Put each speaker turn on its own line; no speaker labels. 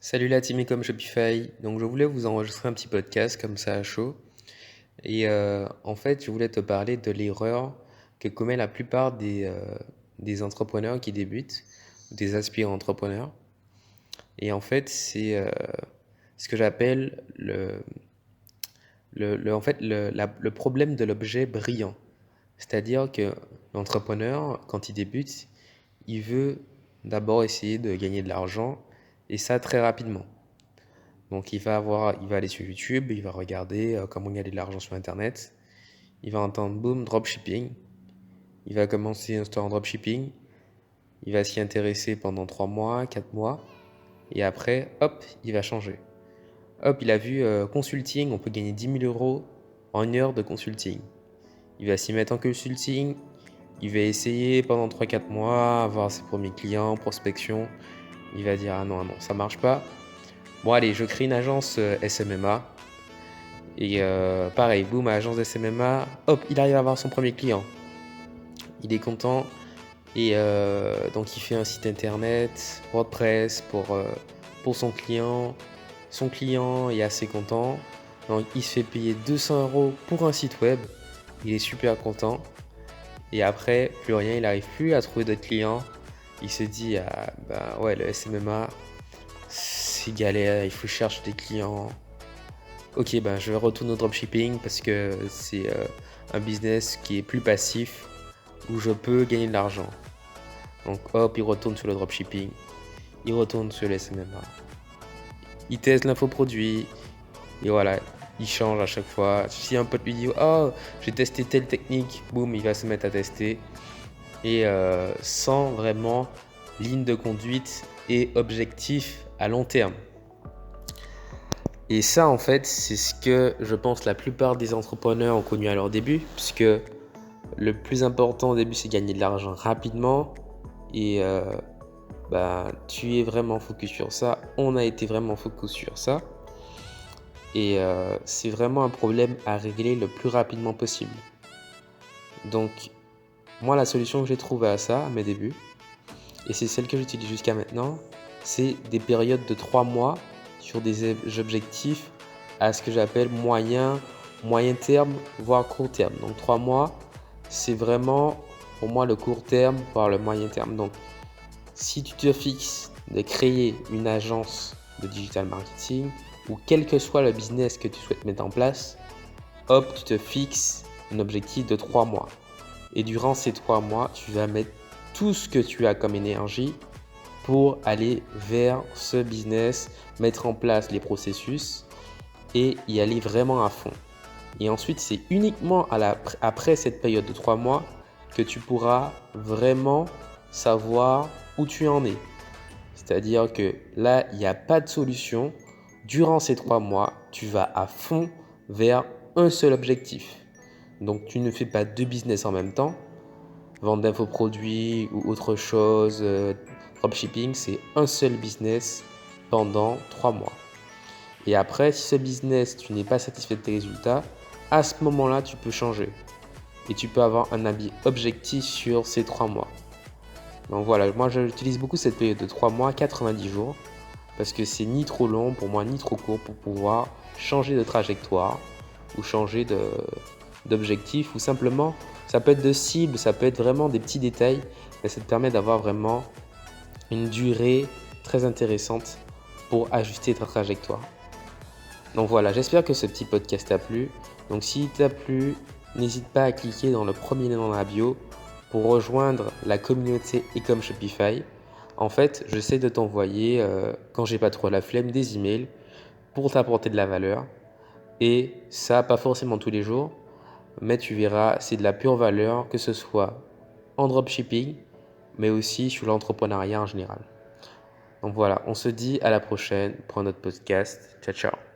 Salut la team comme Shopify. Donc je voulais vous enregistrer un petit podcast comme ça à chaud. En fait, je voulais te parler de l'erreur que commet la plupart des entrepreneurs qui débutent, des aspirants entrepreneurs. Et en fait, c'est ce que j'appelle le problème de l'objet brillant. C'est-à-dire que l'entrepreneur, quand il débute, il veut d'abord essayer de gagner de l'argent et ça très rapidement. Donc il va aller sur YouTube, il va regarder comment gagner de l'argent sur Internet. Il va entendre boom, dropshipping. Il va commencer un store en dropshipping. Il va s'y intéresser pendant 3 mois, 4 mois. Et après, hop, il va changer. Hop, il a vu consulting, on peut gagner 10 000 € en 1 heure de consulting. Il va s'y mettre en consulting. Il va essayer pendant 3-4 mois, avoir ses premiers clients, prospection. Il va dire ah non, ça marche pas. Bon allez, je crée une agence SMMA. Pareil, boum, agence SMMA, hop, il arrive à avoir son premier client. Il est content donc il fait un site internet, WordPress pour son client. Son client est assez content. Donc il se fait payer 200 € pour un site web. Il est super content. Et après, plus rien, il n'arrive plus à trouver d'autres clients. Il se dit, ah, bah ouais, le SMMA, c'est galère, il faut chercher des clients. Ok, ben je vais retourner au dropshipping parce que c'est un business qui est plus passif où je peux gagner de l'argent. Donc hop, il retourne sur le dropshipping, il retourne sur le SMMA, il teste l'infoproduit et voilà, il change à chaque fois. Si un pote lui dit oh j'ai testé telle technique, boum, il va se mettre à tester et sans vraiment ligne de conduite et objectif à long terme. Et ça, en fait, c'est ce que je pense la plupart des entrepreneurs ont connu à leur début, puisque le plus important au début, c'est gagner de l'argent rapidement. Et tu es vraiment focus sur ça. On a été vraiment focus sur ça. Et c'est vraiment un problème à régler le plus rapidement possible. Donc, moi, la solution que j'ai trouvée à ça, à mes débuts, et c'est celle que j'utilise jusqu'à maintenant, c'est des périodes de 3 mois sur des objectifs à ce que j'appelle moyen terme, voire court terme. Donc 3 mois, c'est vraiment pour moi le court terme, voire le moyen terme. Donc si tu te fixes de créer une agence de digital marketing ou quel que soit le business que tu souhaites mettre en place, hop, tu te fixes un objectif de 3 mois. Et durant ces 3 mois, tu vas mettre tout ce que tu as comme énergie pour aller vers ce business, mettre en place les processus et y aller vraiment à fond. Et ensuite, c'est uniquement après cette période de 3 mois que tu pourras vraiment savoir où tu en es. C'est-à-dire que là, il n'y a pas de solution. Durant ces 3 mois, tu vas à fond vers un seul objectif. Donc, tu ne fais pas 2 business en même temps. Vente d'infoproduits ou autre chose, dropshipping, c'est un seul business pendant 3 mois. Et après, si ce business, tu n'es pas satisfait de tes résultats, à ce moment-là, tu peux changer. Et tu peux avoir un avis objectif sur ces 3 mois. Donc voilà, moi j'utilise beaucoup cette période de 3 mois, 90 jours, parce que c'est ni trop long pour moi, ni trop court pour pouvoir changer de trajectoire ou changer d'objectif, ou simplement, ça peut être de cible, ça peut être vraiment des petits détails, mais ça te permet d'avoir vraiment une durée très intéressante pour ajuster ta trajectoire. Donc voilà, j'espère que ce petit podcast t'a plu. Donc s'il t'a plu, n'hésite pas à cliquer dans le premier lien dans la bio pour rejoindre la communauté Ecom Shopify. En fait, j'essaie de t'envoyer, quand j'ai pas trop la flemme, des emails pour t'apporter de la valeur. Et ça, pas forcément tous les jours, mais tu verras, c'est de la pure valeur, que ce soit en dropshipping, mais aussi sur l'entrepreneuriat en général. Donc voilà, on se dit à la prochaine pour un autre podcast. Ciao, ciao.